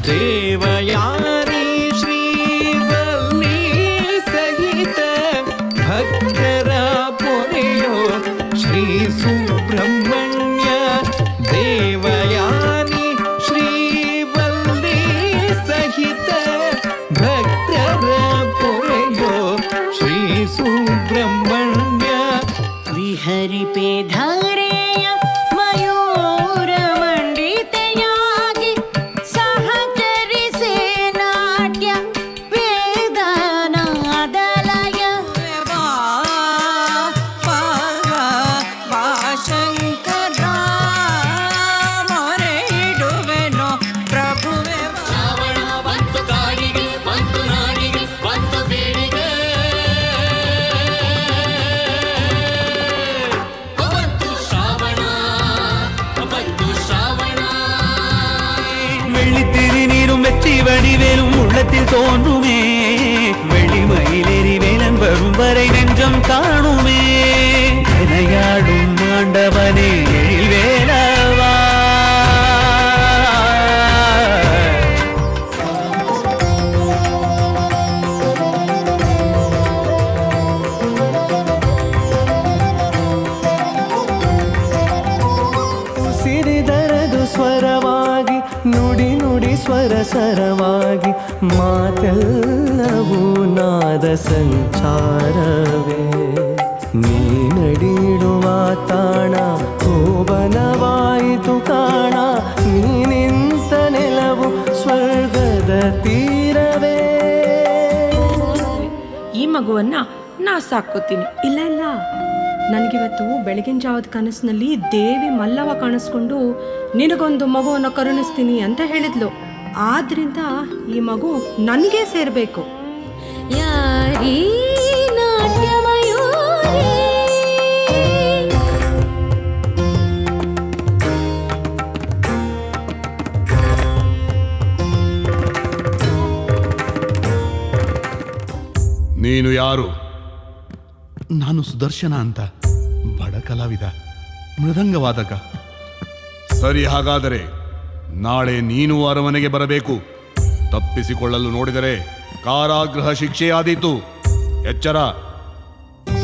ದೇವಯಾನಿ ಶ್ರೀವಲ್ಲಿ ಸಹಿತ ಭಕ್ತರ ಪೊರೆಯೋ ಶ್ರೀ ಸುಬ್ರಹ್ಮಣ್ಯ. ದೇವಯಾನಿ ಶ್ರೀವಲ್ಲಿ ಸಹಿತ ಭಕ್ತರ ಪೊರೆಯೋ ಶ್ರೀ ಸುಬ್ರಹ್ಮಣ್ಯ. ವಿಹರಿ ಪೇಧಾರೆಯ ಮಯೂರ ಮಂಡಿತೆಯಾಗಿ ಸಹಚರಿಸೆ ನಾಟ್ಯ ವೇದನಾದಲಯ. ಶಂಕರ ಮೊರೆಯಿಡುವೆನೋ ಪ್ರಭುವೆ. ಶ್ರಾವಣ ಬಂತು ಕಾಡಿಗೆ, ಬಂತು ನಾಡಿಗೆ, ಬಂತು ಬೀಡಿಗೆ. ಬಂತು ಶ್ರಾವಣ, ಬಂತು ಶ್ರಾವಣ. வெள்ளித்திரி நீரும் வெற்றி வடிவேலும் உள்ளத்தில் தோன்றுமே. வெள்ளிமயிலேறி வேலன் வரும் வரை நெஞ்சம் காணுமே. விளையாடும் ஆண்டவனே எழில் வேலவா. ಸಿರಿದರದು ಸ್ವರವಾಗಿ ನುಡಿ ನುಡಿ ಸ್ವರ ಸರವಾಗಿ ಮಾತೆಲ್ಲವೂ ನಾದ ಸಂಚಾರವೇ. ನೀ ನಡಿಡುವ ತಾಣ ಶೋಭನವಾಯಿತು ಕಾಣ. ನೀ ನಿಂತ ನೆಲವು ಸ್ವರ್ಗದ ತೀರವೇ. ಈ ಮಗುವನ್ನ ನಾ ಸಾಕೋತೀನಿ. ಇಲ್ಲ ಇಲ್ಲ, ನನಗಿವತ್ತು ಬೆಳಗಿನ ಜಾವದ ಕನಸಿನಲ್ಲಿ ದೇವಿ ಮಲ್ಲವ ಕಾಣಿಸ್ಕೊಂಡು ನಿನಗೊಂದು ಮಗುವನ್ನು ಕರುಣಿಸ್ತೀನಿ ಅಂತ ಹೇಳಿದ್ಲು. ಆದ್ರಿಂದ ಈ ಮಗು ನನಗೆ ಸೇರ್ಬೇಕು. ಯಾರೀ ನಾಟ್ಯಮಯೂರಿ ನೀನು ಯಾರು? ನಾನು ಸುದರ್ಶನ ಅಂತ, ಬಡ ಕಲಾವಿದ, ಮೃದಂಗವಾದಕ. ಸರಿ, ಹಾಗಾದರೆ ನಾಳೆ ನೀನು ಅರಮನೆಗೆ ಬರಬೇಕು. ತಪ್ಪಿಸಿಕೊಳ್ಳಲು ನೋಡಿದರೆ ಕಾರಾಗೃಹ ಶಿಕ್ಷೆಯಾದೀತು. ಎಚ್ಚರ.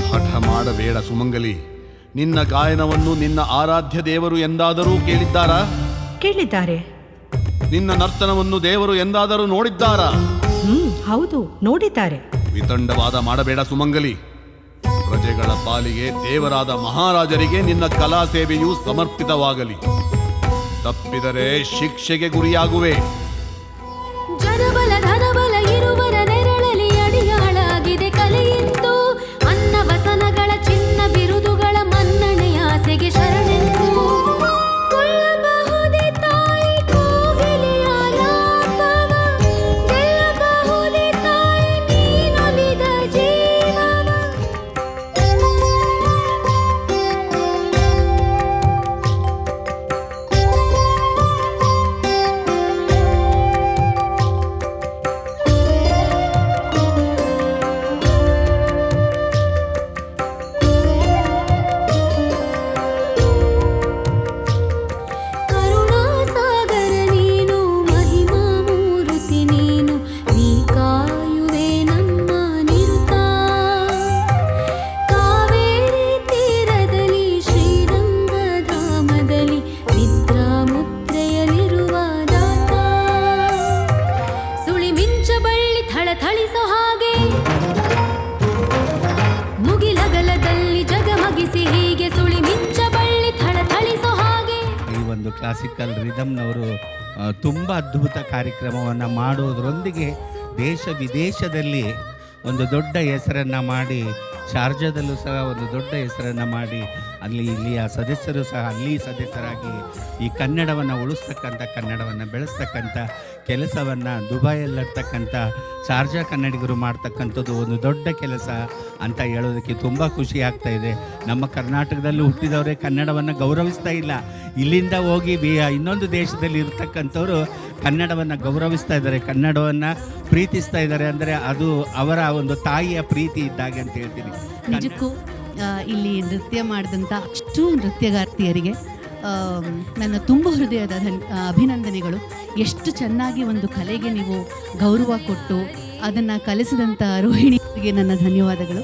ಹಠ ಮಾಡಬೇಡ ಸುಮಂಗಲಿ. ನಿನ್ನ ಗಾಯನವನ್ನು ನಿನ್ನ ಆರಾಧ್ಯ ದೇವರು ಎಂದಾದರೂ ಕೇಳಿದ್ದಾರಾ? ಕೇಳಿದ್ದಾರೆ. ನಿನ್ನ ನರ್ತನವನ್ನು ದೇವರು ಎಂದಾದರೂ ನೋಡಿದ್ದಾರಾ? ಹೌದು, ನೋಡಿದ್ದಾರೆ. ವಿತಂಡವಾದ ಮಾಡಬೇಡ ಸುಮಂಗಲಿ. ಪ್ರಜೆಗಳ ಪಾಲಿಗೆ ದೇವರಾದ ಮಹಾರಾಜರಿಗೆ ನಿನ್ನ ಕಲಾ ಸೇವೆಯು ಸಮರ್ಪಿತವಾಗಲಿ. ತಪ್ಪಿದರೆ ಶಿಕ್ಷೆಗೆ ಗುರಿಯಾಗುವೆ. ಜನಬಲ ಧನಬಲ ಇರುವರ ನೆರಳಲಿ ಅಡಿಯಾಳಾಗಿದೆ ಕಲೆಯೆಂದು. ಅನ್ನ ವಸನಗಳ ಚಿನ್ನ ಬಿರುದುಗಳ ಮನ್ನಣೆಯ ಆಸೆಗೆ ಶರಣೆಂದು. ಕೊಳ್ಳಬಹುದೇ ತಾಯಿ ಕೋಗಿಲೆಯ ಲಾಪವ, ಗೆಲ್ಲಬಹುದೇ ತಾಯಿ ನೀನೊಲಿದ ಜೀವವ. ಕ್ಲಾಸಿಕಲ್ ರಿದಮ್ನವರು ತುಂಬ ಅದ್ಭುತ ಕಾರ್ಯಕ್ರಮವನ್ನು ಮಾಡೋದರೊಂದಿಗೆ ದೇಶ ವಿದೇಶದಲ್ಲಿ ಒಂದು ದೊಡ್ಡ ಹೆಸರನ್ನು ಮಾಡಿ, ಶಾರ್ಜಾದಲ್ಲೂ ಸಹ ಒಂದು ದೊಡ್ಡ ಹೆಸರನ್ನು ಮಾಡಿ, ಇಲ್ಲಿಯ ಸದಸ್ಯರು ಸಹ ಅಲ್ಲಿ ಸದಸ್ಯರಾಗಿ ಈ ಕನ್ನಡವನ್ನು ಉಳಿಸ್ತಕ್ಕಂಥ, ಕನ್ನಡವನ್ನು ಬೆಳೆಸ್ತಕ್ಕಂಥ ಕೆಲಸವನ್ನು ದುಬೈಯಲ್ಲಿರ್ತಕ್ಕಂಥ ಶಾರ್ಜಾ ಕನ್ನಡಿಗರು ಮಾಡ್ತಕ್ಕಂಥದ್ದು ಒಂದು ದೊಡ್ಡ ಕೆಲಸ ಅಂತ ಹೇಳೋದಕ್ಕೆ ತುಂಬ ಖುಷಿ ಆಗ್ತಾ ಇದೆ. ನಮ್ಮ ಕರ್ನಾಟಕದಲ್ಲಿ ಹುಟ್ಟಿದವರೇ ಕನ್ನಡವನ್ನು ಗೌರವಿಸ್ತಾ ಇಲ್ಲ. ಇಲ್ಲಿಂದ ಹೋಗಿ ಇನ್ನೊಂದು ದೇಶದಲ್ಲಿ ಇರ್ತಕ್ಕಂಥವ್ರು ಕನ್ನಡವನ್ನು ಗೌರವಿಸ್ತಾ ಇದ್ದಾರೆ, ಕನ್ನಡವನ್ನು ಪ್ರೀತಿಸ್ತಾ ಇದ್ದಾರೆ. ಅಂದರೆ ಅದು ಅವರ ಒಂದು ತಾಯಿಯ ಪ್ರೀತಿ ಇದ್ದಾಗೆ ಅಂತ ಹೇಳ್ತೀನಿ. ನಿಜಕ್ಕೂ ಇಲ್ಲಿ ನೃತ್ಯ ಮಾಡಿದಂಥ ಅಷ್ಟು ನೃತ್ಯಗಾರ್ತಿಯರಿಗೆ ನನ್ನ ತುಂಬ ಹೃದಯದ ಅಭಿನಂದನೆಗಳು. ಎಷ್ಟು ಚೆನ್ನಾಗಿ ಒಂದು ಕಲೆಗೆ ನೀವು ಗೌರವ ಕೊಟ್ಟು ಅದನ್ನು ಕಲಿಸಿದಂಥ ರೋಹಿಣಿಗೆ ನನ್ನ ಧನ್ಯವಾದಗಳು.